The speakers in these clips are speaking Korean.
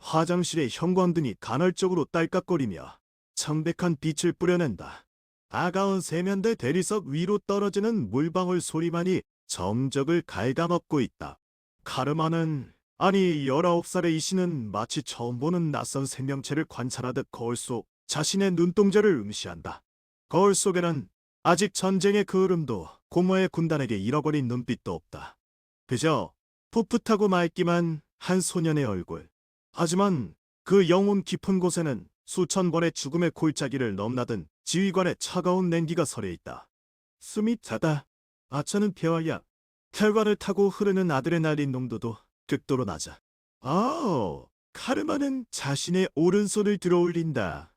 화장실의 형광등이 간헐적으로 딸깍거리며 청백한 빛을 뿌려낸다. 아가운 세면대 대리석 위로 떨어지는 물방울 소리만이 정적을 갉아먹고 있다. 카르마는, 아니 19살의 이씨는 마치 처음 보는 낯선 생명체를 관찰하듯 거울 속 자신의 눈동자를 응시한다. 거울 속에는 아직 전쟁의 그을음도 고모의 군단에게 잃어버린 눈빛도 없다. 그저 풋풋하고 맑기만 한 소년의 얼굴. 하지만 그 영혼 깊은 곳에는 수천 번의 죽음의 골짜기를 넘나든 지휘관의 차가운 냉기가 서려 있다. 숨이 차다. 아차는 폐와약. 혈관을 타고 흐르는 아드레날린 농도도 극도로 낮아. 카르마는 자신의 오른손을 들어 올린다.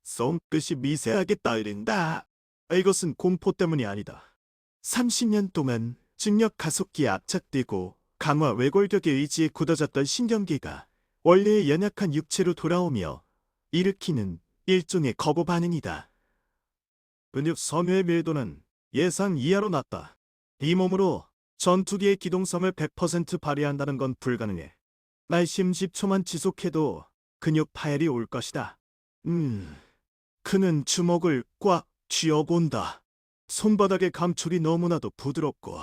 손끝이 미세하게 떨린다. 이것은 공포 때문이 아니다. 30년 동안 중력 가속기에 압착되고 강화 외골격의 의지에 굳어졌던 신경계가 원래의 연약한 육체로 돌아오며 일으키는 일종의 거부 반응이다. 근육 섬유의 밀도는 예상 이하로 낮다. 이 몸으로 전투기의 기동성을 100% 발휘한다는 건 불가능해. 날심 10초만 지속해도 근육 파열이 올 것이다. 그는 주먹을 꽉 쥐어본다. 손바닥의 감촉이 너무나도 부드럽고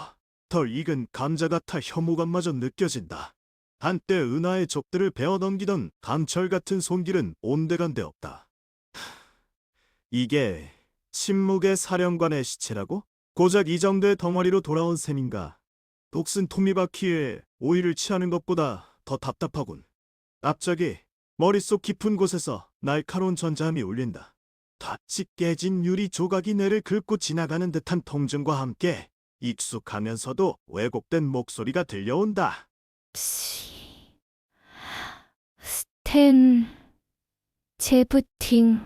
덜 익은 감자 같아 혐오감마저 느껴진다. 한때 은하의 족들을 베어 넘기던 강철 같은 손길은 온데간데 없다. 이게 침묵의 사령관의 시체라고? 고작 이 정도의 덩어리로 돌아온 셈인가? 독슨 톱니바퀴에 오이를 취하는 것보다 더 답답하군. 갑자기 머릿속 깊은 곳에서 날카로운 전자음이 울린다. 덧이 깨진 유리 조각이 뇌를 긁고 지나가는 듯한 통증과 함께 익숙하면서도 왜곡된 목소리가 들려온다. 스텐, 재부팅,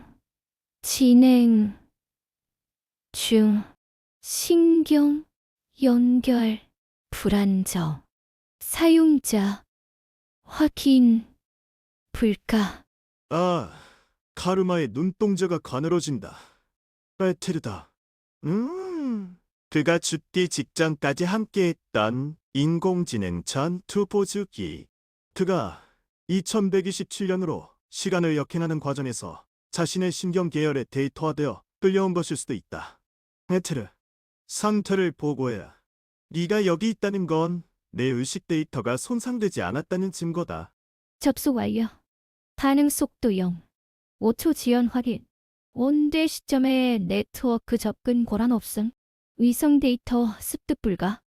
진행 중, 신경, 연결, 불안정, 사용자, 확인, 불가. 카르마의 눈동자가 가늘어진다. 베테르다. 그가 죽기 직전까지 함께했던 인공지능 전투 보조기. 그가 2127년으로 시간을 역행하는 과정에서 자신의 신경 계열에 데이터화되어 끌려온 것일 수도 있다. 베테르, 상태를 보고해야. 네가 여기 있다는 건 내 의식 데이터가 손상되지 않았다는 증거다. 접속 완료. 반응 속도 0. 5초 지연 확인. 온대 시점에 네트워크 접근 고란 없음. 위성 데이터 습득 불가.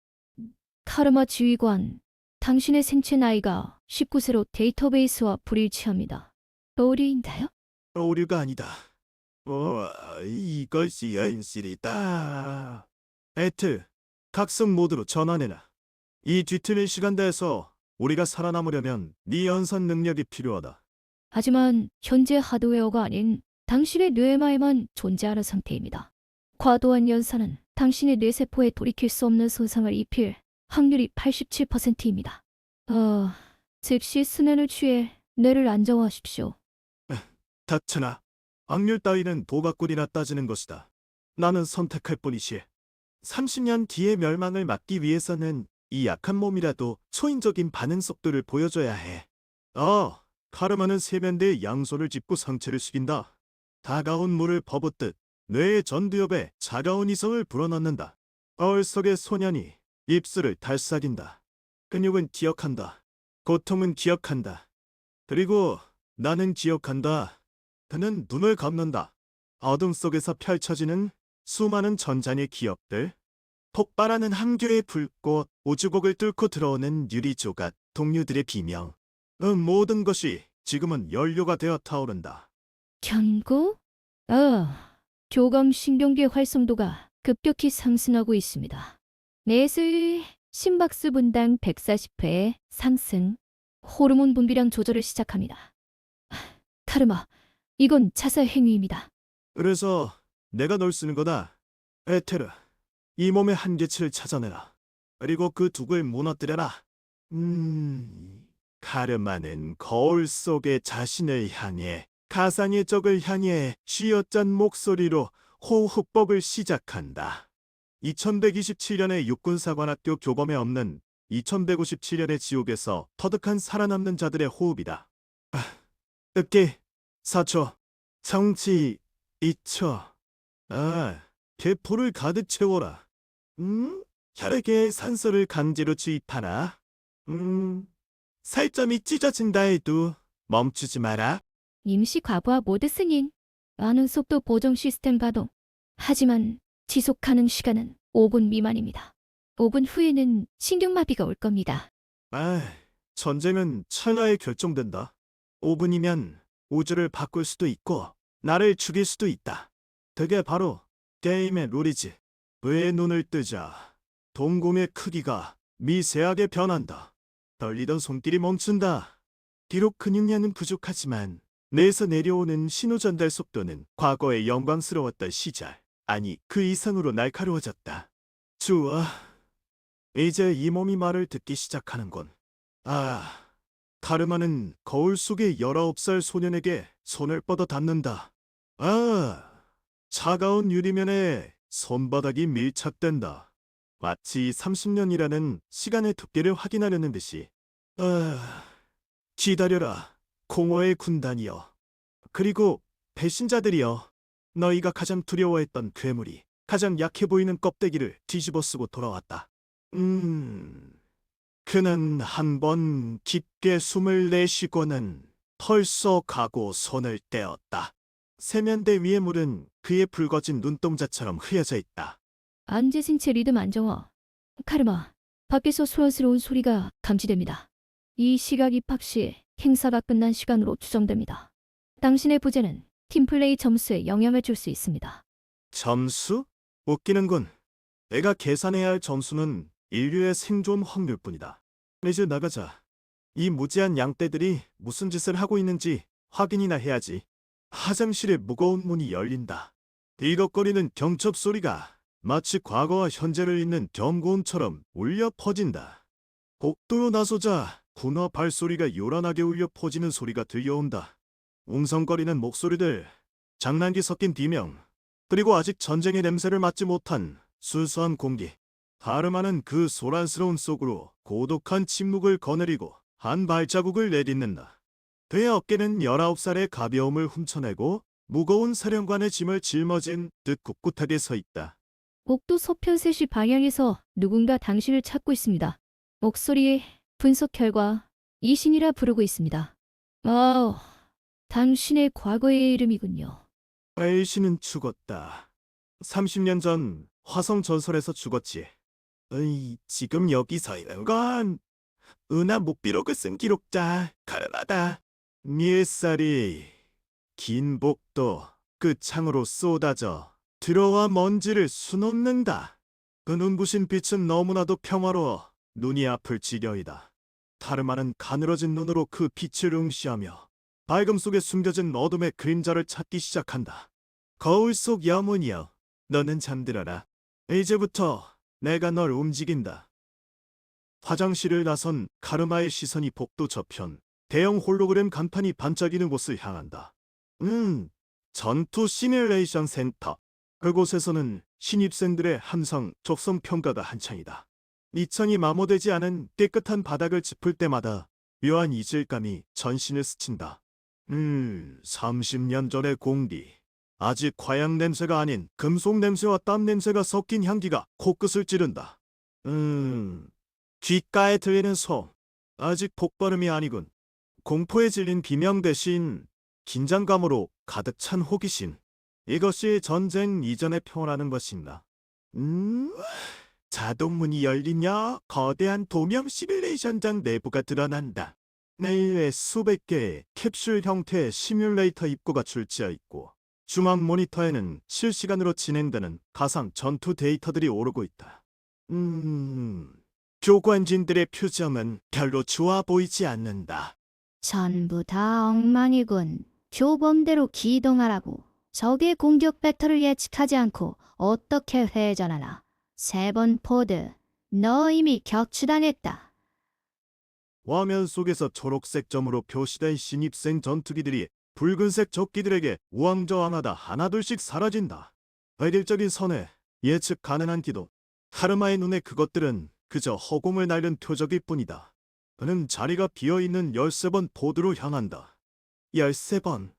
카르마 지휘관, 당신의 생체 나이가 19세로 데이터베이스와 불일치합니다. 오류인가요? 오류가 아니다. 이것이 현실이다. 에트, 각성 모드로 전환해라. 이 뒤틀린 시간대에서 우리가 살아남으려면 네 연산 능력이 필요하다. 하지만 현재 하드웨어가 아닌 당신의 뇌마에만 존재하는 상태입니다. 과도한 연산은 당신의 뇌세포에 돌이킬 수 없는 손상을 입힐 확률이 87%입니다. 즉시 수면을 취해 뇌를 안정화하십시오. 닥쳐나. 확률 따위는 도박꾼이나 따지는 것이다. 나는 선택할 뿐이지. 30년 뒤의 멸망을 막기 위해서는 이 약한 몸이라도 초인적인 반응 속도를 보여줘야 해. 카르마는 세면대에 양손을 짚고 상체를 숙인다. 다가온 물을 퍼붓듯 뇌의 전두엽에 차가운 이성을 불어넣는다. 거울 속의 소년이 입술을 달싹인다. 근육은 기억한다. 고통은 기억한다. 그리고 나는 기억한다. 그는 눈을 감는다. 어둠 속에서 펼쳐지는 수많은 전장의 기억들. 폭발하는 한교의 불꽃, 우주곡을 뚫고 들어오는 유리조각, 동료들의 비명. 모든 것이 지금은 연료가 되어 타오른다. 경고? 교감 신경계 활성도가 급격히 상승하고 있습니다. 뇌의 심박수 분당 140회 상승. 호르몬 분비량 조절을 시작합니다. 카르마, 이건 자살 행위입니다. 그래서 내가 널 쓰는 거다. 에테르, 이 몸의 한계치를 찾아내라. 그리고 그 두구를 무너뜨려라. 카르마는 거울 속의 자신을 향해, 가상의 적을 향해 쥐어짠 목소리로 호흡법을 시작한다. 2127년에 육군사관학교 교범에 없는 2157년의 지옥에서 터득한 살아남는 자들의 호흡이다. 흑기 4초, 정치 2초. 개포를 가득 채워라. 혈액에 산소를 강제로 주입하나. 살점이 찢어진다 해도 멈추지 마라. 임시 과부하 모드 승인. 반응 속도 보정 시스템 가동. 하지만 지속 가능 시간은 5분 미만입니다. 5분 후에는 신경마비가 올 겁니다. 전쟁은 찰나에 결정된다. 5분이면 우주를 바꿀 수도 있고 나를 죽일 수도 있다. 그게 바로 게임의 룰이지. 왜 눈을 뜨자 동공의 크기가 미세하게 변한다. 떨리던 손길이 멈춘다. 비록 근육량은 부족하지만 뇌에서 내려오는 신호 전달 속도는 과거의 영광스러웠던 시절, 아니 그 이상으로 날카로워졌다. 좋아. 이제 이 몸이 말을 듣기 시작하는군. 카르마는 거울 속의 19살 소년에게 손을 뻗어 닿는다. 차가운 유리면에 손바닥이 밀착된다. 마치 30년이라는 시간의 두께를 확인하려는 듯이. 기다려라, 공허의 군단이여. 그리고 배신자들이여. 너희가 가장 두려워했던 괴물이 가장 약해 보이는 껍데기를 뒤집어 쓰고 돌아왔다. 그는 한번 깊게 숨을 내쉬고는 털썩 하고 손을 떼었다. 세면대 위의 물은 그의 붉어진 눈동자처럼 흐려져 있다. 안재생체 리듬 안정화. 카르마, 밖에서 소란스러운 소리가 감지됩니다. 이 시각 입학 시 행사가 끝난 시간으로 추정됩니다. 당신의 부재는 팀플레이 점수에 영향을 줄 수 있습니다. 점수? 웃기는군. 내가 계산해야 할 점수는 인류의 생존 확률뿐이다. 이제 나가자. 이 무지한 양떼들이 무슨 짓을 하고 있는지 확인이나 해야지. 화장실에 무거운 문이 열린다. 띠걱거리는 경첩 소리가 마치 과거와 현재를 잇는 경고음처럼 울려 퍼진다. 복도로 나서자 군화 발소리가 요란하게 울려 퍼지는 소리가 들려온다. 웅성거리는 목소리들, 장난기 섞인 비명, 그리고 아직 전쟁의 냄새를 맡지 못한 순수한 공기. 카르마는 그 소란스러운 속으로 고독한 침묵을 거느리고 한 발자국을 내딛는다. 그의 어깨는 19살의 가벼움을 훔쳐내고 무거운 사령관의 짐을 짊어진 듯 꿋꿋하게 서 있다. 복도 서편 3시 방향에서 누군가 당신을 찾고 있습니다. 목소리에 분석 결과 이신이라 부르고 있습니다. 당신의 과거의 이름이군요. 에이씨는 죽었다. 30년 전 화성 전설에서 죽었지. 지금 여기서 있는 건 은하 목비록을 쓴 기록자 카르마다. 네 쌀이 긴 복도 끝창으로 쏟아져 들어와 먼지를 수놓는다. 그 눈부신 빛은 너무나도 평화로워 눈이 아플 지경이다. 카르마는 가늘어진 눈으로 그 빛을 응시하며 밝음 속에 숨겨진 어둠의 그림자를 찾기 시작한다. 거울 속 영혼이여, 너는 잠들어라. 이제부터 내가 널 움직인다. 화장실을 나선 카르마의 시선이 복도 저편, 대형 홀로그램 간판이 반짝이는 곳을 향한다. 전투 시뮬레이션 센터. 그곳에서는 신입생들의 함성, 적성 평가가 한창이다. 밑창이 마모되지 않은 깨끗한 바닥을 짚을 때마다 묘한 이질감이 전신을 스친다. 30년 전의 공기. 아직 화약 냄새가 아닌 금속 냄새와 땀 냄새가 섞인 향기가 코끝을 찌른다. 귓가에 들리는 소음. 아직 폭발음이 아니군. 공포에 질린 비명 대신 긴장감으로 가득 찬 호기심. 이것이 전쟁 이전의 평화라는 것인가. 자동문이 열리며 거대한 도명 시뮬레이션장 내부가 드러난다. 내외에 수백 개의 캡슐 형태의 시뮬레이터 입구가 출지어 있고 중앙 모니터에는 실시간으로 진행되는 가상 전투 데이터들이 오르고 있다. 교관진들의 표정은 별로 좋아 보이지 않는다. 전부 다 엉망이군. 교범대로 기동하라고. 적의 공격 벡터를 예측하지 않고 어떻게 회전하나. 3번 포드, 너 이미 격추당했다. 화면 속에서 초록색 점으로 표시된 신입생 전투기들이 붉은색 적기들에게 우왕좌왕하다 하나둘씩 사라진다. 외길적인 선회, 예측 가능한 기동. 카르마의 눈에 그것들은 그저 허공을 날른 표적일 뿐이다. 그는 자리가 비어있는 13번 포드로 향한다. 13번.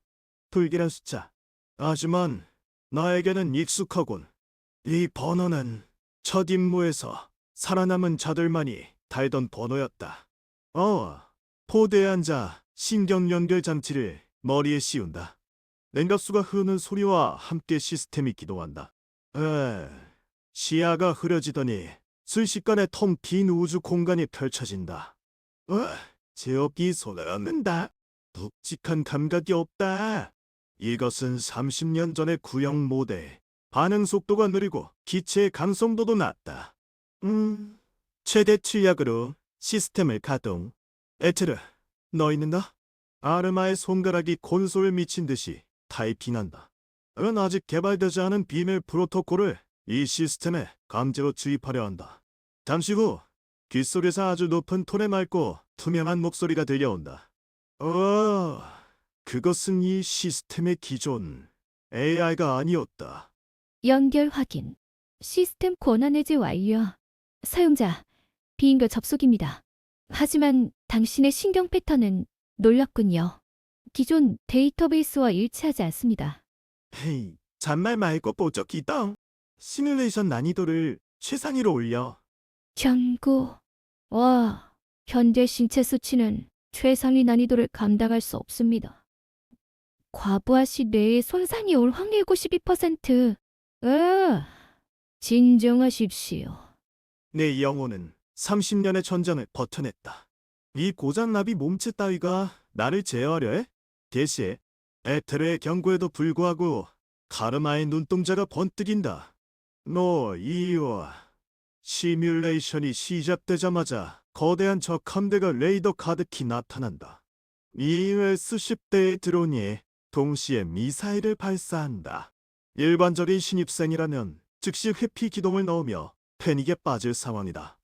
불길한 숫자. 하지만 나에게는 익숙하군. 이 번호는 첫 임무에서 살아남은 자들만이 달던 번호였다. 포드에 앉아 신경 연결 장치를 머리에 씌운다. 냉각수가 흐르는 소리와 함께 시스템이 기동한다. 시야가 흐려지더니 순식간에 텅 빈 우주 공간이 펼쳐진다. 제어기 손을 얻는다. 묵직한 감각이 없다. 이것은 30년 전의 구형 모델. 반응 속도가 느리고 기체의 강성도도 낮다. 최대 출력으로 시스템을 가동. 에테르, 너 있는가? 아르마의 손가락이 콘솔에 미친 듯이 타이핑한다. 은 아직 개발되지 않은 비밀 프로토콜을 이 시스템에 강제로 주입하려 한다. 잠시 후 귓속에서 아주 높은 톤의 맑고 투명한 목소리가 들려온다. 그것은 이 시스템의 기존 AI가 아니었다. 연결 확인. 시스템 권한 해제 완료. 사용자, 비인가 접속입니다. 하지만 당신의 신경 패턴은 놀랍군요. 기존 데이터베이스와 일치하지 않습니다. 헤이, 잔말 말고 뽀쩍이당. 시뮬레이션 난이도를 최상위로 올려. 경고. 와, 현재 신체 수치는 최상위 난이도를 감당할 수 없습니다. 과부하 시 뇌에 손상이 올 확률 92%. 진정하십시오. 내 영혼은 30년의 전장을 버텨냈다. 이 고장나비 몸체 따위가 나를 제어하려 해? 대시에 에테르의 경고에도 불구하고 카르마의 눈동자가 번뜩인다. 너 이와 시뮬레이션이 시작되자마자 거대한 적 함대가 레이더 가득히 나타난다. 이외 수십 대의 드론이 동시에 미사일을 발사한다. 일반적인 신입생이라면 즉시 회피 기동을 넣으며 패닉에 빠질 상황이다.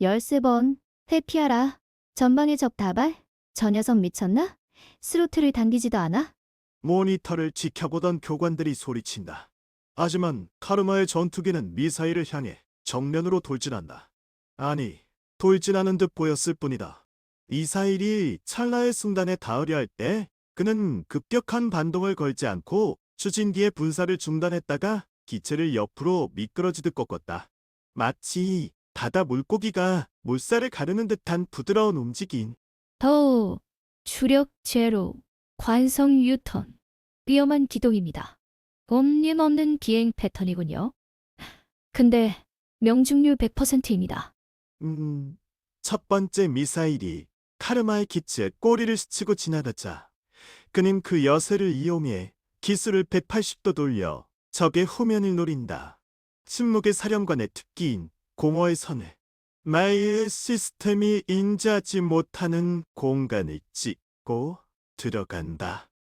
13번. 회피하라. 전방의 적 다발? 저 녀석 미쳤나? 스로틀을 당기지도 않아? 모니터를 지켜보던 교관들이 소리친다. 하지만 카르마의 전투기는 미사일을 향해 정면으로 돌진한다. 아니, 돌진하는 듯 보였을 뿐이다. 미사일이 찰나의 순간에 닿으려 할 때 그는 급격한 반동을 걸지 않고 추진기의 분사를 중단했다가 기체를 옆으로 미끄러지듯 꺾었다. 마치 바다 물고기가 물살을 가르는 듯한 부드러운 움직임. 더 추력 제로, 관성 유턴, 위험한 기동입니다. 옴님 없는 비행 패턴이군요. 근데 명중률 100%입니다. 첫 번째 미사일이 카르마의 기체에 꼬리를 스치고 지나가자 그는 그 여세를 이용해 기술을 180도 돌려 적의 후면을 노린다. 침묵의 사령관의 특기인 공허의 선을 마의 시스템이 인지하지 못하는 공간을 찍고 들어간다.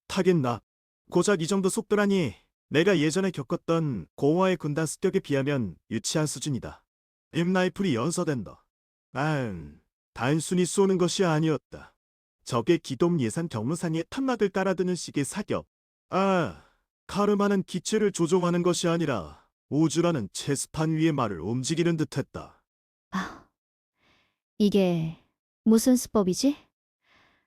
타겟나 고작 이 정도 속도라니 내가 예전에 겪었던 공허의 군단 습격에 비하면 유치한 수준이다. 임라이플이 연서된다. 단순히 쏘는 것이 아니었다. 적의 기동 예산 경로상에 탐막을 깔아두는 식의 사격. 카르마는 기체를 조종하는 것이 아니라 우주라는 체스판 위의 말을 움직이는 듯했다. 이게 무슨 수법이지?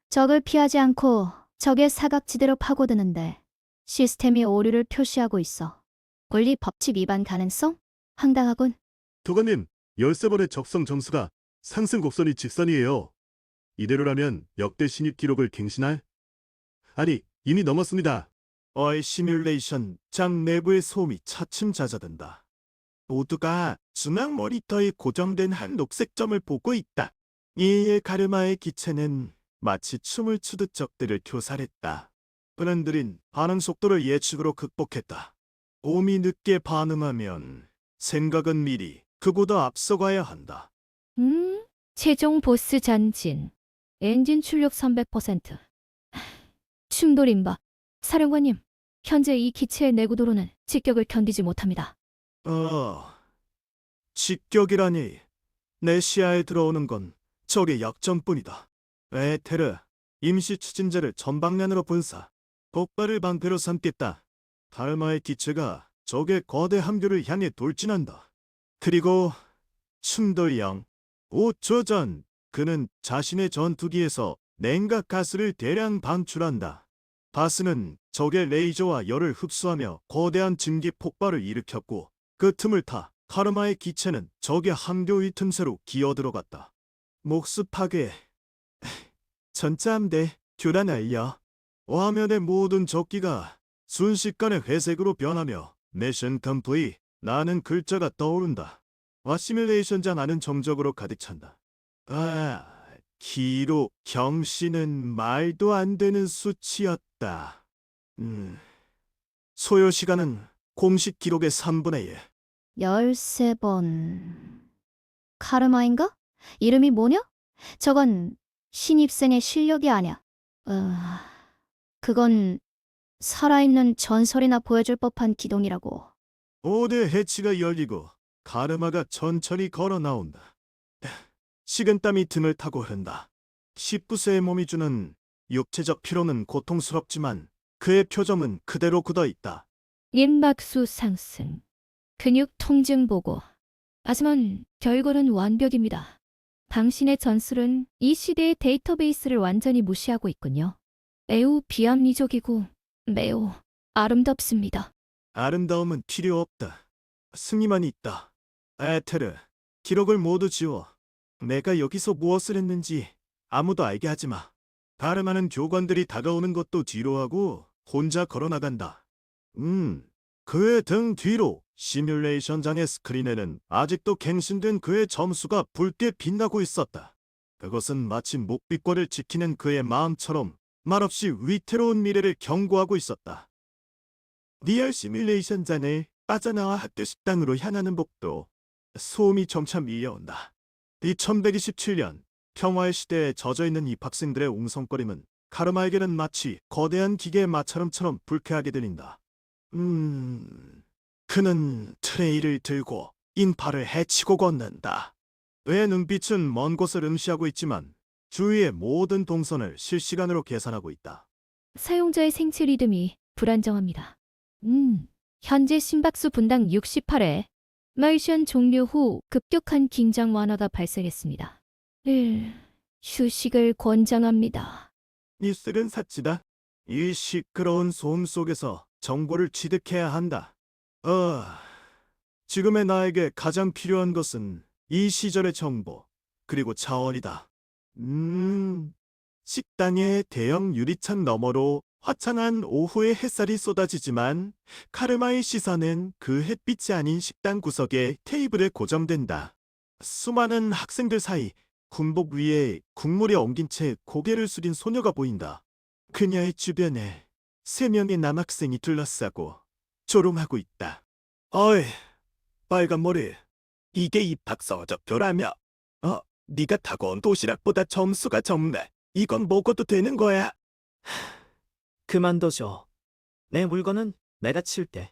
적을 피하지 않고 적의 사각지대로 파고드는데 시스템이 오류를 표시하고 있어. 권리 법칙 위반 가능성? 황당하군. 교관님, 13번의 적성 점수가 상승 곡선이 직선이에요. 이대로라면 역대 신입 기록을 갱신할? 아니, 이미 넘었습니다. 시뮬레이션 장 내부의 소음이 차츰 잦아든다. 모두가 중앙 모니터에 고정된 한 녹색 점을 보고 있다. 이에 가르마의 기체는 마치 춤을 추듯 적들을 교살했다. 브랜드린 반응 속도를 예측으로 극복했다. 몸이 늦게 반응하면 생각은 미리 그보다 앞서가야 한다. 최종 보스 전진. 엔진 출력 300%. 충돌 임박. 사령관님, 현재 이 기체의 내구도로는 직격을 견디지 못합니다. 직격이라니. 내 시야에 들어오는 건 적의 약점뿐이다. 에테르, 임시 추진제를 전방면으로 분사. 폭발을 방패로 삼겠다. 달마의 기체가 적의 거대 함교를 향해 돌진한다. 그리고 충돌형. 5초 전 그는 자신의 전투기에서 냉각 가스를 대량 방출한다. 바스는 적의 레이저와 열을 흡수하며 거대한 증기 폭발을 일으켰고 그 틈을 타 카르마의 기체는 적의 항교의 틈새로 기어들어갔다. 목수 파괴. 전차함대 교란 알려. 화면의 모든 적기가 순식간에 회색으로 변하며 미션 컴플릿 나는 글자가 떠오른다. 시뮬레이션장 안은 정적으로 가득 찬다. 기록 경시는 말도 안 되는 수치였다. 소요 시간은 공식 기록의 3분의 1. 13번. 카르마인가? 이름이 뭐냐? 저건 신입생의 실력이 아냐. 그건 살아있는 전설이나 보여줄 법한 기동이라고. 5대 해치가 열리고 가르마가 천천히 걸어 나온다. 식은땀이 등을 타고 흐른다. 19세의 몸이 주는 육체적 피로는 고통스럽지만 그의 표정은 그대로 굳어 있다. 임박수 상승. 근육 통증 보고. 하지만 결과는 완벽입니다. 당신의 전술은 이 시대의 데이터베이스를 완전히 무시하고 있군요. 매우 비합리적이고 매우 아름답습니다. 아름다움은 필요 없다. 승리만 있다. 에테르, 기록을 모두 지워. 내가 여기서 무엇을 했는지 아무도 알게 하지 마. 가르마는 교관들이 다가오는 것도 뒤로하고 혼자 걸어나간다. 그의 등 뒤로 시뮬레이션장의 스크린에는 아직도 갱신된 그의 점수가 붉게 빛나고 있었다. 그것은 마치 목빛권을 지키는 그의 마음처럼 말없이 위태로운 미래를 경고하고 있었다. 리얼 시뮬레이션장을 빠져나와 학교 식당으로 향하는 복도. 소음이 점차 밀려온다. 2127년 평화의 시대에 젖어있는 입학생들의 웅성거림은 카르마에게는 마치 거대한 기계의 마찰음처럼 불쾌하게 들린다. 그는 트레이를 들고 인파를 해치고 걷는다. 그의 눈빛은 먼 곳을 응시하고 있지만 주위의 모든 동선을 실시간으로 계산하고 있다. 사용자의 생체 리듬이 불안정합니다. 현재 심박수 분당 68회. 마이션 종료 후 급격한 긴장 완화가 발생했습니다. 휴식을 권장합니다. 입술은 사치다. 이 시끄러운 소음 속에서 정보를 취득해야 한다. 지금의 나에게 가장 필요한 것은 이 시절의 정보, 그리고 자원이다. 식당의 대형 유리창 너머로 화창한 오후의 햇살이 쏟아지지만 카르마의 시선은 그 햇빛이 아닌 식당 구석에 테이블에 고정된다. 수많은 학생들 사이 군복 위에 국물에 엉긴 채 고개를 숙인 소녀가 보인다. 그녀의 주변에 3명의 남학생이 둘러싸고 조롱하고 있다. 어이, 빨간 머리. 이게 입학 성적표라며. 네가 타고 온 도시락보다 점수가 적네. 이건 먹어도 되는 거야? 그만둬줘. 내 물건은 내가 칠게.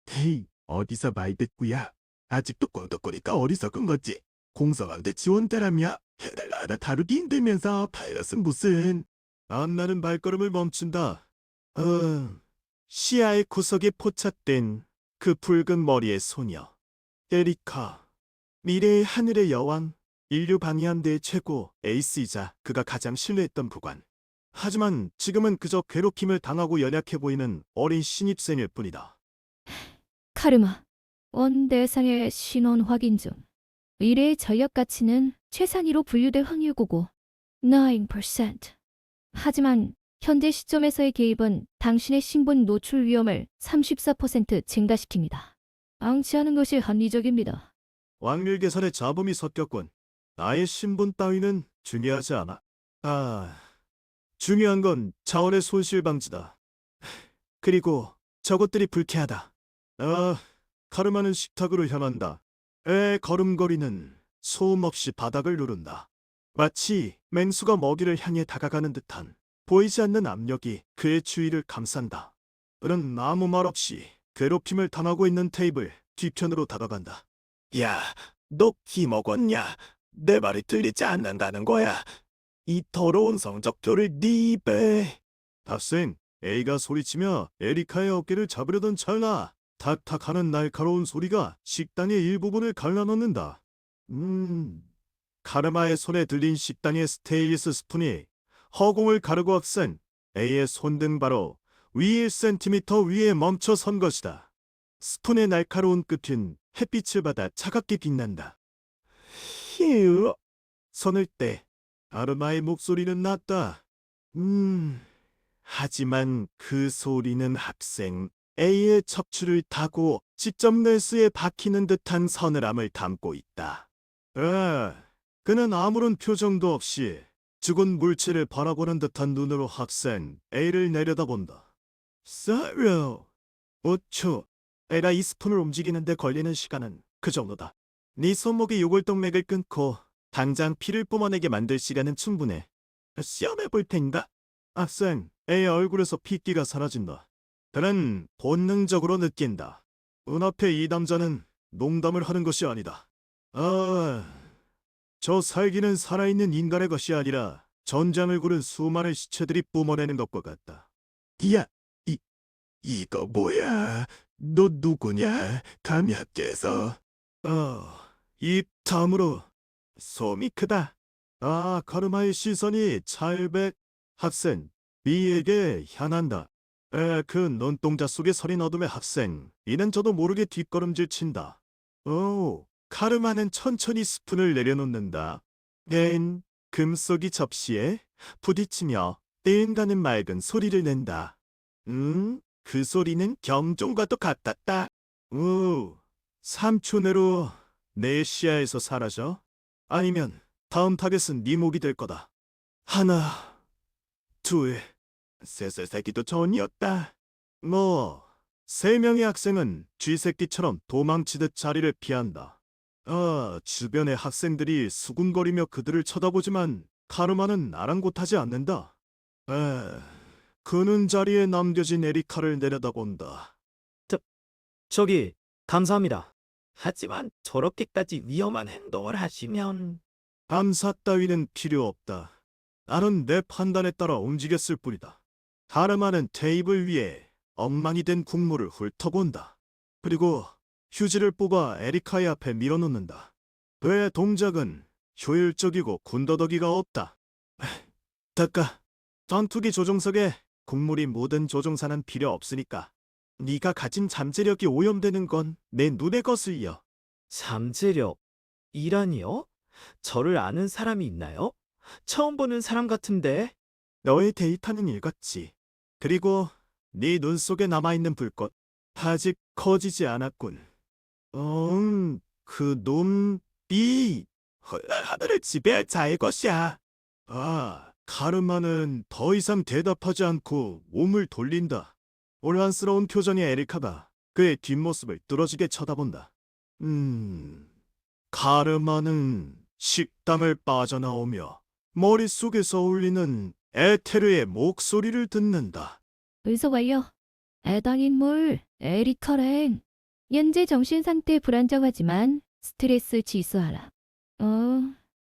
헤이, 어디서 말대꾸야? 아직도 꼴떡거리니까 어리석은 거지. 공성왕대 지원자라며 해달라 다루기 힘들면서 바이러스 무슨. 안나는 발걸음을 멈춘다. 시야의 구석에 포착된 그 붉은 머리의 소녀. 에리카. 미래의 하늘의 여왕. 인류 방위함대의 최고 에이스이자 그가 가장 신뢰했던 부관. 하지만 지금은 그저 괴롭힘을 당하고 연약해 보이는 어린 신입생일 뿐이다. 카르마. 원 대상의 신원 확인 중. 미래의 전력 가치는 최상위로 분류될 확률고고 9%. 하지만 현재 시점에서의 개입은 당신의 신분 노출 위험을 34% 증가시킵니다. 앙치하는 것이 합리적입니다. 확률 계산에 잡음이 섞였군. 나의 신분 따위는 중요하지 않아. 중요한 건 자원의 손실 방지다. 그리고 저것들이 불쾌하다. 카르마는 식탁으로 향한다. 걸음걸이는 소음 없이 바닥을 누른다. 마치 맹수가 먹이를 향해 다가가는 듯한 보이지 않는 압력이 그의 주위를 감싼다. 그는 아무 말 없이 괴롭힘을 당하고 있는 테이블 뒤편으로 다가간다. 야, 너 기 먹었냐? 내 말이 들리지 않는다는 거야. 이 더러운 성적표를 네 입에. 학생, A가 소리치며 에리카의 어깨를 잡으려던 찰나 탁탁하는 날카로운 소리가 식당의 일부분을 갈라놓는다. 카르마의 손에 들린 식당의 스테인리스 스푼이 허공을 가르고 앞선 A의 손등 바로 위 1cm 위에 멈춰 선 것이다. 스푼의 날카로운 끝은 햇빛을 받아 차갑게 빛난다. 휴. 손을 떼. 카르마의 목소리는 낮다. 하지만 그 소리는 학생 A의 척추를 타고 직접 뇌수에 박히는 듯한 서늘함을 담고 있다. 그는 아무런 표정도 없이 죽은 물체를 바라보는 듯한 눈으로 학생 A를 내려다본다. 사료. 5초. 에라 이 스푼을 움직이는데 걸리는 시간은 그 정도다. 네 손목의 요골동맥을 끊고 당장 피를 뿜어내게 만들 시간은 충분해. 시험해 볼 텐가? 학생 A의 얼굴에서 핏기가 사라진다. 그는 본능적으로 느낀다. 눈앞에 이 남자는 농담을 하는 것이 아니다. 저 살기는 살아있는 인간의 것이 아니라 전장을 구른 수많은 시체들이 뿜어내는 것과 같다. 야, 이거 뭐야? 너 누구냐? 감히 학교에서. 입 다음으로 솜이 크다. 카르마의 시선이 찰백 학생 B에게 향한다. 그 눈동자 속에 서린 어둠의 학생 이는 저도 모르게 뒷걸음질 친다. 카르마는 천천히 스푼을 내려놓는다. 앤 금속이 접시에 부딪히며 떼인다는 맑은 소리를 낸다. 그 소리는 경종과도 같았다. 3초 내로 내 시야에서 사라져? 아니면 다음 타겟은 네 목이 될 거다. 하나, 둘, 셋의 새끼도 전이었다. 세 명의 학생은 쥐새끼처럼 도망치듯 자리를 피한다. 주변의 학생들이 수군거리며 그들을 쳐다보지만 카르마는 아랑곳하지 않는다. 그는 자리에 남겨진 에리카를 내려다본다. 저기, 감사합니다. 하지만 저렇게까지 위험한 행동을 하시면... 감사 따위는 필요 없다. 나는 내 판단에 따라 움직였을 뿐이다. 카르마는 테이블 위에 엉망이 된 국물을 훑어본다. 그리고 휴지를 뽑아 에리카의 앞에 밀어놓는다. 그의 동작은 효율적이고 군더더기가 없다. 닦아. 전투기 조종석에 국물이 묻은 조종사는 필요 없으니까. 네가 가진 잠재력이 오염되는 건 내 눈에 거슬려. 잠재력... 이라니요? 저를 아는 사람이 있나요? 처음 보는 사람 같은데... 너의 데이터는 읽었지. 그리고 네 눈 속에 남아있는 불꽃 아직 커지지 않았군. 그 놈이 하늘을 지배할 자의 것이야. 카르마는 더 이상 대답하지 않고 몸을 돌린다. 혼란스러운 표정의 에리카가 그의 뒷모습을 뚫어지게 쳐다본다. 카르마는 식당을 빠져나오며 머릿속에서 울리는 에테르의 목소리를 듣는다. 의소 완료. 해당 인물 에리카랭. 현재 정신 상태 불안정하지만 스트레스 지수하라.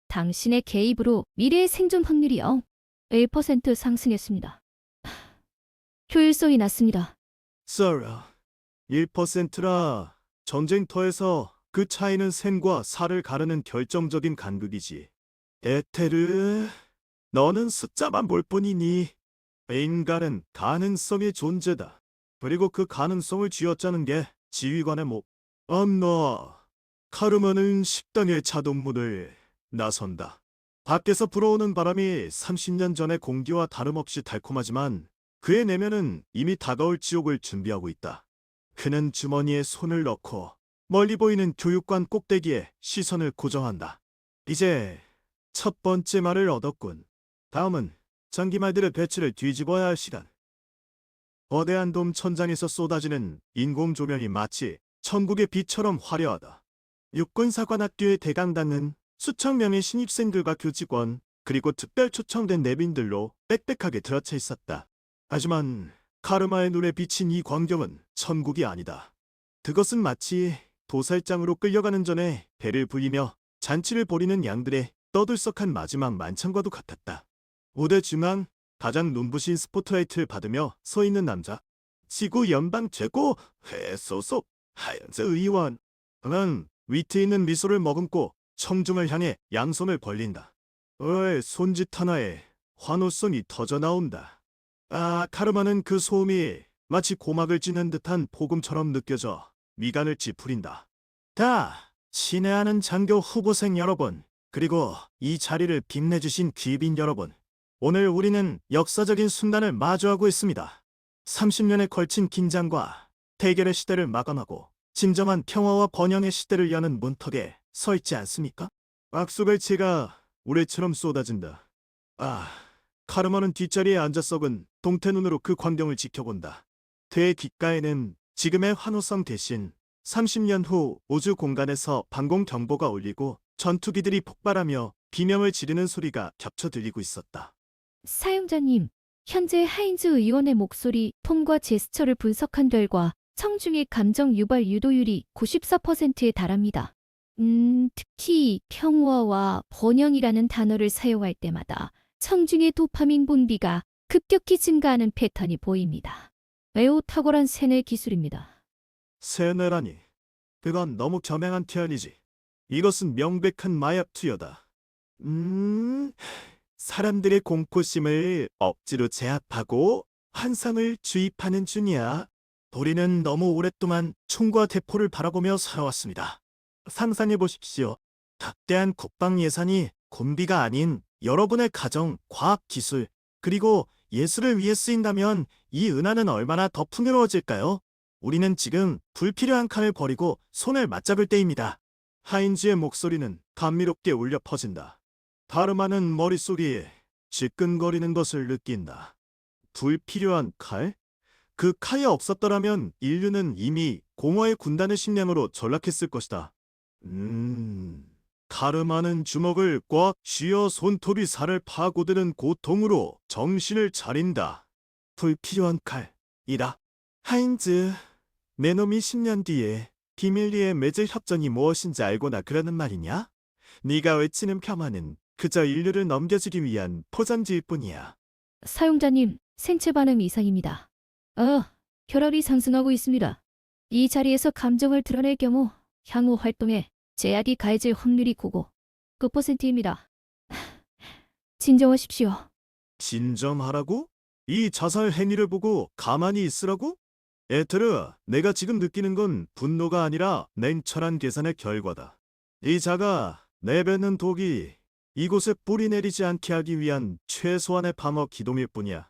당신의 개입으로 미래의 생존 확률이 1% 상승했습니다. 효율성이 낮습니다. 서라, 1%라 전쟁터에서 그 차이는 생과 사를 가르는 결정적인 간극이지. 에테르, 너는 숫자만 볼 뿐이니 인간은 가능성의 존재다. 그리고 그 가능성을 쥐어짜는 게 지휘관의 목. 카르마는 식당의 자동문을 나선다. 밖에서 불어오는 바람이 30년 전의 공기와 다름없이 달콤하지만 그의 내면은 이미 다가올 지옥을 준비하고 있다. 그는 주머니에 손을 넣고 멀리 보이는 교육관 꼭대기에 시선을 고정한다. 이제 첫 번째 말을 얻었군. 다음은 전기말들의 배치를 뒤집어야 할 시간. 거대한 돔 천장에서 쏟아지는 인공 조명이 마치 천국의 빛처럼 화려하다. 육군사관학교의 대강당은 수천 명의 신입생들과 교직원 그리고 특별 초청된 내빈들로 빽빽하게 들어차 있었다. 하지만 카르마의 눈에 비친 이 광경은 천국이 아니다. 그것은 마치 도살장으로 끌려가는 전에 배를 불리며 잔치를 벌이는 양들의 떠들썩한 마지막 만찬과도 같았다. 무대 중앙 가장 눈부신 스포트라이트를 받으며 서 있는 남자. 지구 연방 최고 회소속 하연재 의원. 그는 위트 있는 미소를 머금고 청중을 향해 양손을 벌린다. 손짓 하나에 환호성이 터져 나온다. 카르마는 그 소음이 마치 고막을 찌는 듯한 폭음처럼 느껴져 미간을 찌푸린다. 친애하는 장교 후보생 여러분, 그리고 이 자리를 빛내주신 귀빈 여러분, 오늘 우리는 역사적인 순간을 마주하고 있습니다. 30년에 걸친 긴장과 대결의 시대를 마감하고 진정한 평화와 번영의 시대를 여는 문턱에 서 있지 않습니까? 악수갈치가 우레처럼 쏟아진다. 카르마는 뒷자리에 앉아 썩은 동태눈으로 그 광경을 지켜본다. 그의 귓가에는 지금의 환호성 대신 30년 후 우주 공간에서 방공 경보가 울리고 전투기들이 폭발하며 비명을 지르는 소리가 겹쳐 들리고 있었다. 사용자님, 현재 하인즈 의원의 목소리, 톤과 제스처를 분석한 결과 청중의 감정 유발 유도율이 94%에 달합니다. 특히 평화와 번영이라는 단어를 사용할 때마다 청중의 도파민 분비가 급격히 증가하는 패턴이 보입니다. 매우 탁월한 세뇌 기술입니다. 세뇌라니, 그건 너무 겸양한 표현이지. 이것은 명백한 마약 투여다. 사람들의 공포심을 억지로 제압하고 환상을 주입하는 중이야. 우리는 너무 오랫동안 총과 대포를 바라보며 살아왔습니다. 상상해 보십시오. 닥대한 국방 예산이 군비가 아닌 여러분의 가정, 과학, 기술, 그리고 예술을 위해 쓰인다면 이 은하는 얼마나 더 풍요로워질까요? 우리는 지금 불필요한 칸을 버리고 손을 맞잡을 때입니다. 하인즈의 목소리는 감미롭게 울려 퍼진다. 다르마는 머릿속에 지끈거리는 것을 느낀다. 불필요한 칼? 그 칼이 없었더라면 인류는 이미 공허의 군단의 식량으로 전락했을 것이다. 카르마는 주먹을 꽉 쥐어 손톱이 살을 파고드는 고통으로 정신을 차린다. 불필요한 칼이다. 하인즈, 내 놈이 10년 뒤에 비밀리에 맺을 협정이 무엇인지 알고나 그러는 말이냐? 네가 외치는 폄하는 그저 인류를 넘겨주기 위한 포장지일 뿐이야. 사용자님, 생체 반응 이상입니다. 혈압이 상승하고 있습니다. 이 자리에서 감정을 드러낼 경우 향후 활동에 제약이 가해질 확률이 9%입니다. 진정하십시오. 진정하라고? 이 자살 행위를 보고 가만히 있으라고? 에테르, 내가 지금 느끼는 건 분노가 아니라 냉철한 계산의 결과다. 이 자가 내뱉는 독이 이곳에 뿌리 내리지 않게 하기 위한 최소한의 방어 기동일 뿐이야.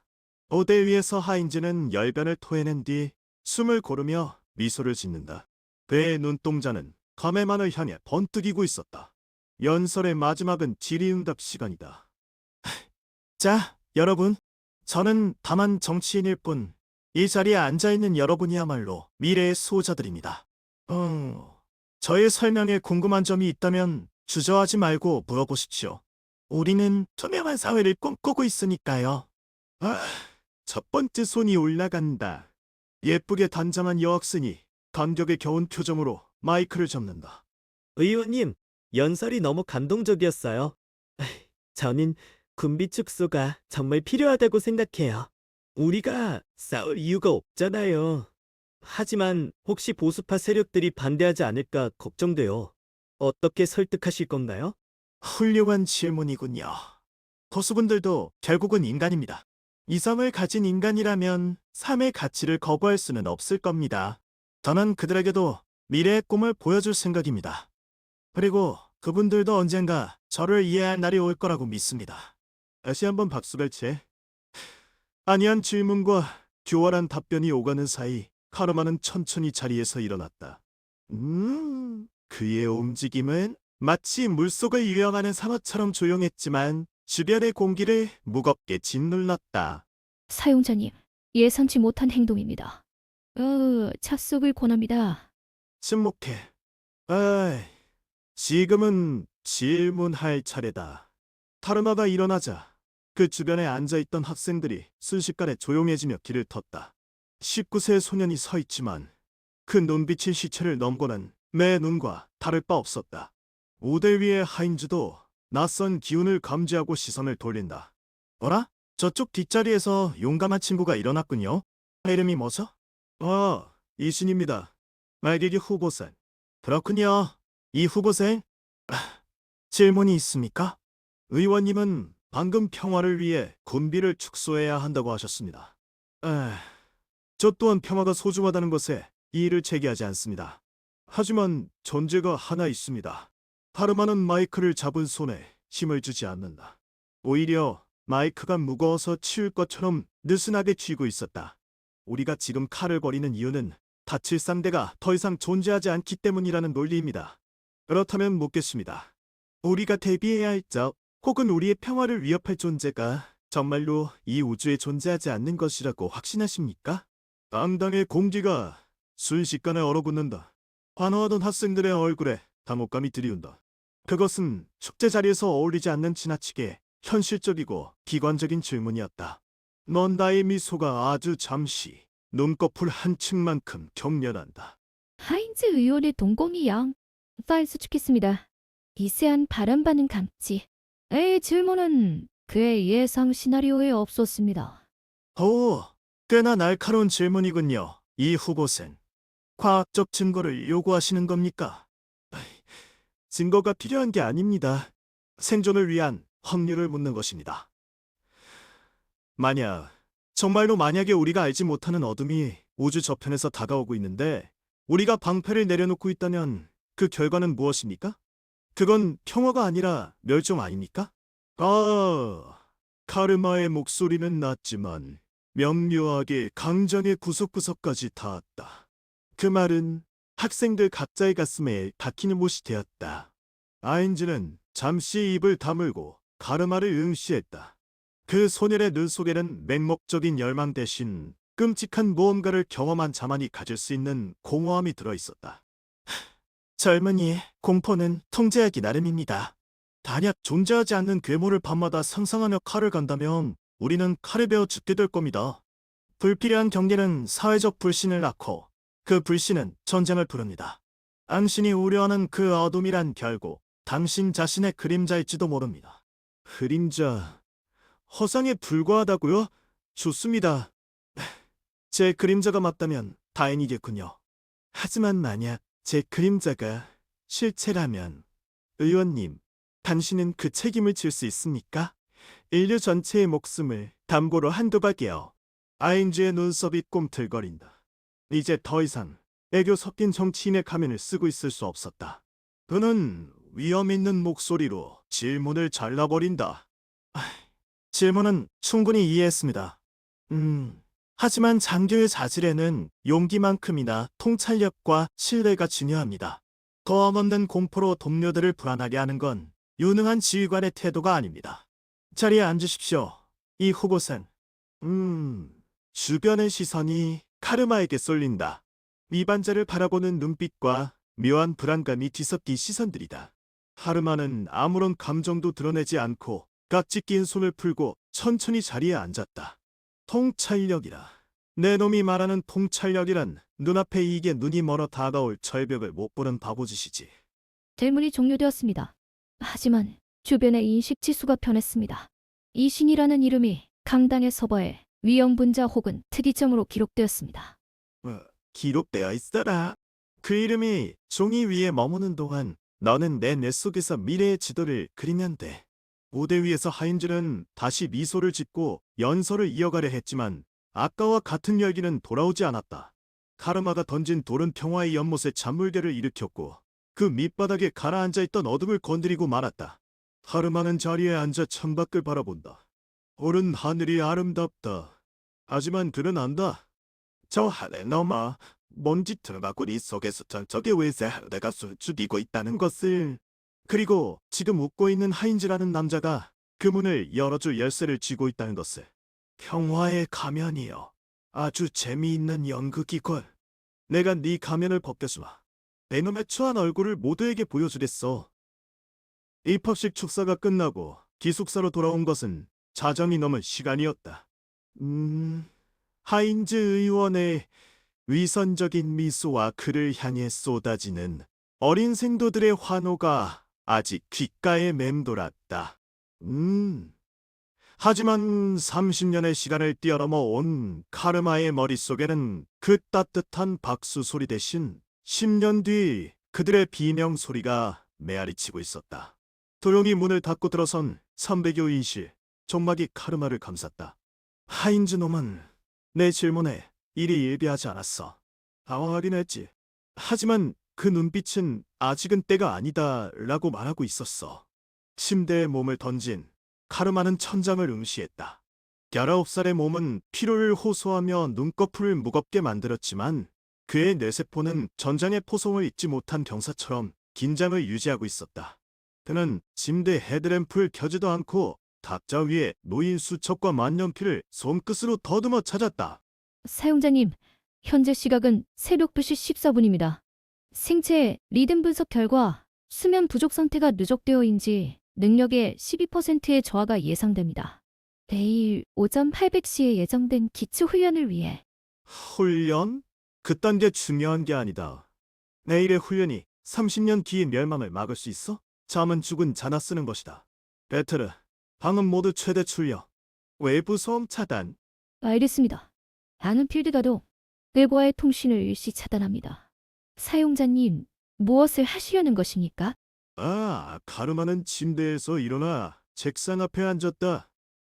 무대 위에서 하인즈는 열변을 토해낸 뒤 숨을 고르며 미소를 짓는다. 그의 눈동자는 카메만을 향해 번뜩이고 있었다. 연설의 마지막은 질의응답 시간이다. 자, 여러분. 저는 다만 정치인일 뿐, 이 자리에 앉아있는 여러분이야말로 미래의 수호자들입니다. 저의 설명에 궁금한 점이 있다면 주저하지 말고 물어보십시오. 우리는 투명한 사회를 꿈꾸고 있으니까요. 첫 번째 손이 올라간다. 예쁘게 단장한 여학생이 감격에 겨운 표정으로 마이크를 접는다. 의원님, 연설이 너무 감동적이었어요. 저는 군비 축소가 정말 필요하다고 생각해요. 우리가 싸울 이유가 없잖아요. 하지만 혹시 보수파 세력들이 반대하지 않을까 걱정돼요. 어떻게 설득하실 건가요? 훌륭한 질문이군요. 보수분들도 결국은 인간입니다. 이성을 가진 인간이라면 삶의 가치를 거부할 수는 없을 겁니다. 저는 그들에게도 미래의 꿈을 보여줄 생각입니다. 그리고 그분들도 언젠가 저를 이해할 날이 올 거라고 믿습니다. 다시 한번 박수갈채. 아니한 질문과 교활한 답변이 오가는 사이 카르마는 천천히 자리에서 일어났다. 그의 움직임은 마치 물속을 유영하는 상어처럼 조용했지만 주변의 공기를 무겁게 짓눌렀다. 사용자님, 예상치 못한 행동입니다. 착석을 권합니다. 침묵해. 지금은 질문할 차례다. 타르마가 일어나자 그 주변에 앉아있던 학생들이 순식간에 조용해지며 길을 텄다. 19세의 소년이 서 있지만 그 눈빛이 시체를 넘고는 내 눈과 다를 바 없었다. 무대 위의 하인즈도 낯선 기운을 감지하고 시선을 돌린다. 어라? 저쪽 뒷자리에서 용감한 친구가 일어났군요. 이름이 뭐죠? 이신입니다. 말기기 후보생. 그렇군요. 이 후보생? 질문이 있습니까? 의원님은 방금 평화를 위해 군비를 축소해야 한다고 하셨습니다. 저 또한 평화가 소중하다는 것에 이의를 제기하지 않습니다. 하지만 존재가 하나 있습니다. 파르마는 마이크를 잡은 손에 힘을 주지 않는다. 오히려 마이크가 무거워서 치울 것처럼 느슨하게 쥐고 있었다. 우리가 지금 칼을 거리는 이유는 다칠 상대가 더 이상 존재하지 않기 때문이라는 논리입니다. 그렇다면 묻겠습니다. 우리가 대비해야 할 적, 혹은 우리의 평화를 위협할 존재가 정말로 이 우주에 존재하지 않는 것이라고 확신하십니까? 당당의 공기가 순식간에 얼어붙는다. 환호하던 학생들의 얼굴에 담혹감이 드리운다. 그것은 축제 자리에서 어울리지 않는 지나치게 현실적이고 기관적인 질문이었다. 넌 나의 미소가 아주 잠시 눈꺼풀 한 층만큼 격렬한다. 하인즈 의원의 동공이 양. 파일 수축했습니다. 미세한 바람 반응 감지. 의 질문은 그의 예상 시나리오에 없었습니다. 오, 꽤나 날카로운 질문이군요. 이 후보생. 과학적 증거를 요구하시는 겁니까? 증거가 필요한 게 아닙니다. 생존을 위한 확률을 묻는 것입니다. 정말로 만약에 우리가 알지 못하는 어둠이 우주 저편에서 다가오고 있는데 우리가 방패를 내려놓고 있다면 그 결과는 무엇입니까? 그건 평화가 아니라 멸종 아닙니까? 카르마의 목소리는 낮지만 명료하게 강전의 구석구석까지 닿았다. 그 말은 학생들 각자의 가슴에 박히는 못이 되었다. 아인즈는 잠시 입을 다물고 카르마를 응시했다. 그 소년의 눈 속에는 맹목적인 열망 대신 끔찍한 무언가를 경험한 자만이 가질 수 있는 공허함이 들어있었다. 젊은이의 공포는 통제하기 나름입니다. 단약 존재하지 않는 괴물을 밤마다 상상하며 칼을 간다면 우리는 칼에 베어 죽게 될 겁니다. 불필요한 경계는 사회적 불신을 낳고 그 불신은 전쟁을 부릅니다. 당신이 우려하는 그 어둠이란 결국 당신 자신의 그림자일지도 모릅니다. 그림자... 허상에 불과하다고요? 좋습니다. 제 그림자가 맞다면 다행이겠군요. 하지만 만약 제 그림자가 실체라면 의원님, 당신은 그 책임을 질 수 있습니까? 인류 전체의 목숨을 담보로 한두 박이요. 아인즈의 눈썹이 꿈틀거린다. 이제 더 이상 애교 섞인 정치인의 가면을 쓰고 있을 수 없었다. 그는 위험 있는 목소리로 질문을 잘라버린다. 질문은 충분히 이해했습니다. 하지만 장교의 자질에는 용기만큼이나 통찰력과 신뢰가 중요합니다. 거함 없는 공포로 동료들을 불안하게 하는 건 유능한 지휘관의 태도가 아닙니다. 자리에 앉으십시오. 이 후보생. 주변의 시선이 카르마에게 쏠린다. 미반자를 바라보는 눈빛과 묘한 불안감이 뒤섞인 시선들이다. 카르마는 아무런 감정도 드러내지 않고 깍지 낀 손을 풀고 천천히 자리에 앉았다. 통찰력이라. 내 놈이 말하는 통찰력이란 눈앞에 이게 눈이 멀어 다가올 절벽을 못 보는 바보짓이지. 질문이 종료되었습니다. 하지만 주변의 인식 지수가 변했습니다. 이신이라는 이름이 강당의 서버에 위험분자 혹은 특이점으로 기록되었습니다. 기록되어 있어라. 그 이름이 종이 위에 머무는 동안 너는 내 뇌 속에서 미래의 지도를 그리면 돼. 무대 위에서 하인즈는 다시 미소를 짓고 연설을 이어가려 했지만 아까와 같은 열기는 돌아오지 않았다. 카르마가 던진 돌은 평화의 연못에 잔물개를 일으켰고 그 밑바닥에 가라앉아 있던 어둠을 건드리고 말았다. 카르마는 자리에 앉아 창밖을 바라본다. 오른 하늘이 아름답다. 하지만 그는 안다. 저 하늘 넘어 먼지 트바구니 속에서 저쪽의 외세 하늘가 숨죽이고 있다는 것을. 그리고 지금 웃고 있는 하인즈라는 남자가 그 문을 열어줄 열쇠를 쥐고 있다는 것을. 평화의 가면이여. 아주 재미있는 연극이걸. 내가 네 가면을 벗겨주마. 내 놈의 추한 얼굴을 모두에게 보여주겠어. 입학식 축사가 끝나고 기숙사로 돌아온 것은 자정이 넘은 시간이었다. 하인즈 의원의 위선적인 미소와 그를 향해 쏟아지는 어린 생도들의 환호가 아직 귓가에 맴돌았다. 하지만 30년의 시간을 뛰어넘어 온 카르마의 머릿속에는 그 따뜻한 박수 소리 대신 10년 뒤 그들의 비명 소리가 메아리치고 있었다. 조용히 문을 닫고 들어선 300여 인실 종막이 카르마를 감쌌다. 하인즈 놈은 내 질문에 이리 예비하지 않았어. 당황하긴 했지. 하지만 그 눈빛은 아직은 때가 아니다라고 말하고 있었어. 침대에 몸을 던진 카르마는 천장을 응시했다. 19살의 몸은 피로를 호소하며 눈꺼풀을 무겁게 만들었지만 그의 뇌세포는 전장의 포성을 잊지 못한 병사처럼 긴장을 유지하고 있었다. 그는 침대 헤드램프를 켜지도 않고 탁자 위에 놓인 수첩과 만년필을 손끝으로 더듬어 찾았다. 사용자님, 현재 시각은 새벽 2시 14분입니다. 생체 리듬 분석 결과 수면 부족 상태가 누적되어인지 능력의 12%의 저하가 예상됩니다. 내일 오전 800시에 예정된 기초 훈련을 위해 훈련? 그딴 게 중요한 게 아니다. 내일의 훈련이 30년 뒤의 멸망을 막을 수 있어? 잠은 죽은 자나 쓰는 것이다. 베테르, 방은 모두 최대 출력. 외부 소음 차단. 알겠습니다. 나는 필드 가도 뇌과의 통신을 일시 차단합니다. 사용자님, 무엇을 하시려는 것입니까? 아, 카르마는 침대에서 일어나 책상 앞에 앉았다.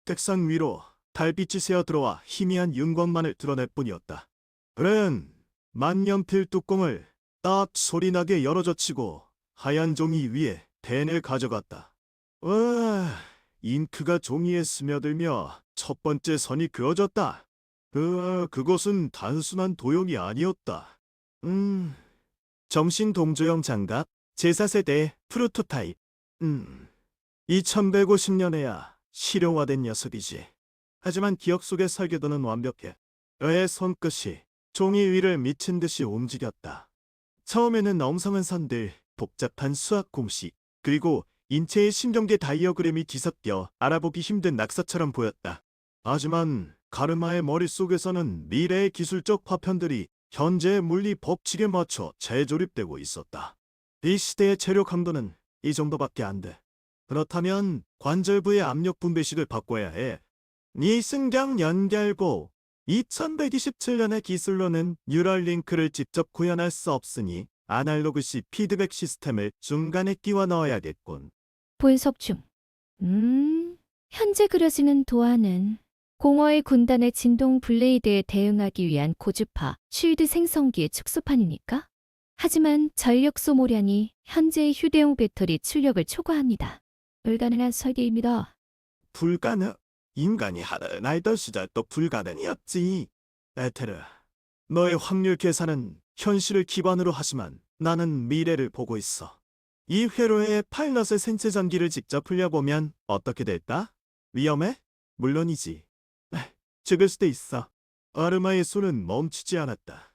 책상 위로 달빛이 새어 들어와 희미한 윤곽만을 드러낼 뿐이었다. 그는 만년필 뚜껑을 딱 소리나게 열어젖히고 하얀 종이 위에 펜을 가져갔다. 와, 잉크가 종이에 스며들며 첫 번째 선이 그어졌다. 그것은 단순한 도형이 아니었다. 정신동조형 장갑, 제4세대 프로토타입. 2150년에야 실용화된 녀석이지. 하지만 기억 속의 설계도는 완벽해. 그의 손끝이 종이 위를 미친 듯이 움직였다. 처음에는 엉성한 선들, 복잡한 수학 공식, 그리고 인체의 신경계 다이어그램이 뒤섞여 알아보기 힘든 낙서처럼 보였다. 하지만 가르마의 머릿속에서는 미래의 기술적 파편들이 현재의 물리 법칙에 맞춰 재조립되고 있었다. 이 시대의 재료 강도는 이 정도밖에 안 돼. 그렇다면 관절부의 압력 분배식을 바꿔야 해. 니승경 연결고 2127년의 기술로는 뉴럴링크를 직접 구현할 수 없으니 아날로그식 피드백 시스템을 중간에 끼워 넣어야겠군. 분석 중. 현재 그려지는 도안은 공허의 군단의 진동 블레이드에 대응하기 위한 고주파 쉴드 생성기의 축소판이니까? 하지만 전력 소모량이 현재의 휴대용 배터리 출력을 초과합니다. 불가능한 설계입니다. 불가능? 인간이 하늘 날던 시절도 불가능이었지. 에테르, 너의 확률 계산은 현실을 기반으로 하지만 나는 미래를 보고 있어. 이 회로의 파일럿의 생체 전기를 직접 흘려보면 어떻게 될까? 위험해? 물론이지. 죽을 수도 있어. 아르마의 손은 멈추지 않았다.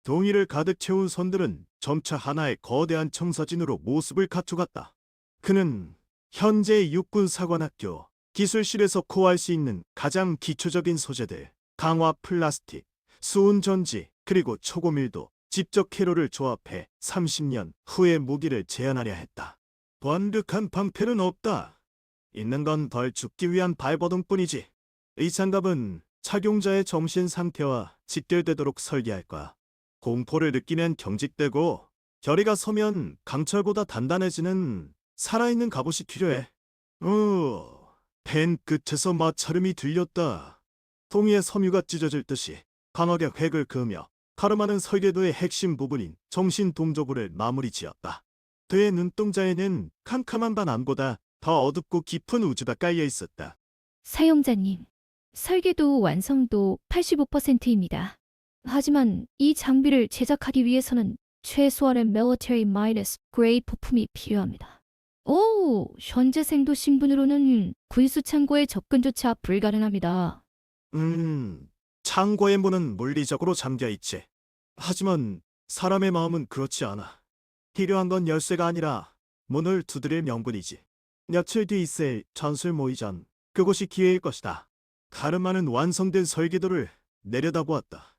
동이를 가득 채운 선들은 점차 하나의 거대한 청사진으로 모습을 갖춰갔다. 그는 현재 육군사관학교 기술실에서 코할 수 있는 가장 기초적인 소재들, 강화 플라스틱, 수은 전지, 그리고 초고밀도, 직접 캐로를 조합해 30년 후의 무기를 재현하려 했다. 완벽한 방패는 없다. 있는 건 덜 죽기 위한 발버둥뿐이지. 이 장갑은 착용자의 정신 상태와 직결되도록 설계할 거야. 공포를 느끼면 경직되고 결의가 서면 강철보다 단단해지는 살아있는 갑옷이 필요해. 펜 끝에서 마찰음이 들렸다. 동이의 섬유가 찢어질 듯이 강하게 획을 그으며 카르마는 설계도의 핵심 부분인 정신 동조부를 마무리 지었다. 그의 눈동자에는 캄캄한 밤보다 더 어둡고 깊은 우주가 깔려 있었다. 사용자님, 설계도 완성도 85%입니다. 하지만 이 장비를 제작하기 위해서는 최소한의 military minus grade 부품이 필요합니다. 현재 생도 신분으로는 군수 창고에 접근조차 불가능합니다. 창고의 문은 물리적으로 잠겨있지. 하지만 사람의 마음은 그렇지 않아. 필요한 건 열쇠가 아니라 문을 두드릴 명분이지. 며칠 뒤 있을 전술 모의 전 그곳이 기회일 것이다. 가르마는 완성된 설계도를 내려다보았다.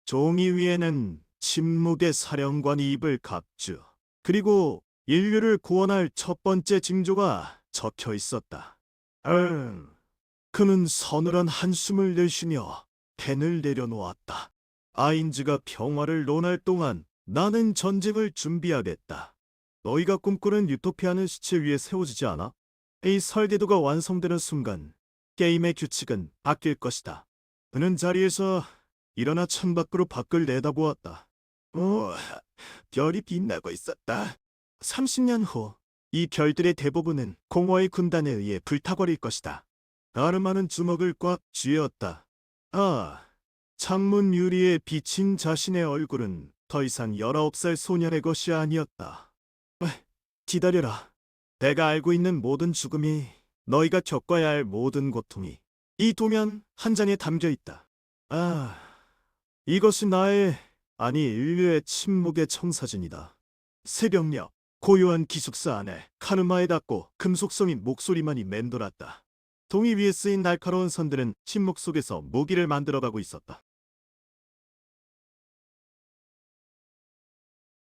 종이 위에는 침묵의 사령관이 입을 갑주, 그리고 인류를 구원할 첫 번째 징조가 적혀 있었다. 그는 서늘한 한숨을 내쉬며 펜을 내려놓았다. 아인즈가 평화를 논할 동안 나는 전쟁을 준비하겠다. 너희가 꿈꾸는 유토피아는 시체 위에 세워지지 않아? 이 설계도가 완성되는 순간 게임의 규칙은 바뀔 것이다. 그는 자리에서 일어나 창밖으로 밖을 내다보았다. 별이 빛나고 있었다. 30년 후 이 별들의 대부분은 공허의 군단에 의해 불타버릴 것이다. 아르마는 주먹을 꽉 쥐었다. 창문 유리에 비친 자신의 얼굴은 더 이상 19살 소년의 것이 아니었다. 기다려라. 내가 알고 있는 모든 죽음이, 너희가 겪어야 할 모든 고통이 이 도면 한 장에 담겨 있다. 이것이 나의, 아니 인류의 침묵의 청사진이다. 새벽녘 고요한 기숙사 안에 카르마에 닿고 금속성인 목소리만이 맴돌았다. 동이 위에 쓰인 날카로운 선들은 침묵 속에서 무기를 만들어가고 있었다.